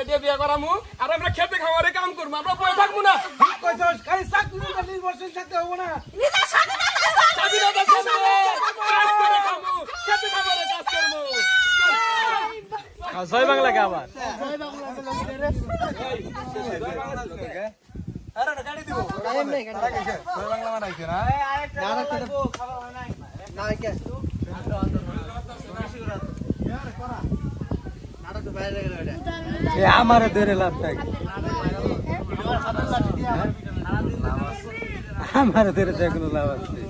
তোরে দিয়ে বিয়ে করামু আর আমরা খেতে খাওয়ারে কাম করবো আমরা পয়সা থাকবো না কইছস খালি চাকরি না নির্বাচন থাকতে হবে না নিজের স্বাধীনতা সামনে কাজ করে খামু খেতে খাওয়ারে কাজ করবো জয় বাংলা কে আবার আরে না গাড়ি দিব টাইম নাই গাড়ি জয় বাংলা মানাইছে না আরেকটা লাগবো খাবার হয় নাই না কে আমার ধরে লাভ নাই আমার ধরে তো কোনো লাভ আছে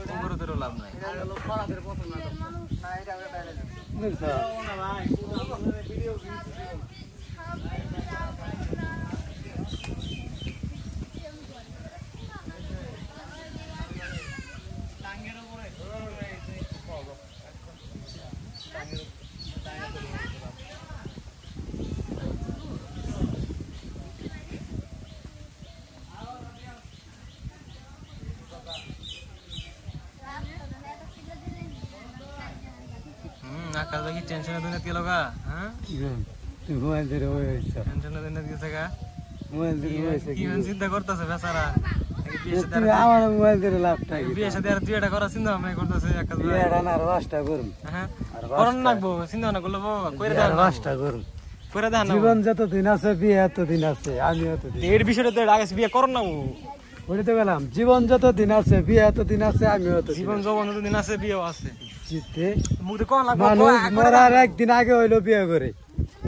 লাভ নাই आकाश भाई टेंशन है दुनिया के लोगा हां मोबाइल दे रहे हो टेंशन है दुनिया के सगा मोबाइल दे रहे हो কি মান চিন্তা করতেছে বেচারা তুমি আমার মোবাইল দে লাভটা বিয়ে সাথে আর দুইটা করা চিন্তা ভাবনা করতেছে আকাশ ভাই বিয়েটা না আর বাসটা করুম হ্যাঁ করন নাকবো চিন্তা না করলে কইরা দাও বাসটা করুম কইরা দাও না জীবন যত দিন আছে বিয়ে এত দিন আছে আমি এত দিন এর বিষয়টা তো আগে বিয়ে করন না ওই তো গেলাম জীবন যত দিন আছে বিয়ে এত দিন আছে আমি এত জীবন যত দিন আছে বিয়েও আছে জিতে মুখ কোন লাগবে মরার একদিন আগে হইলো বিয়ে করে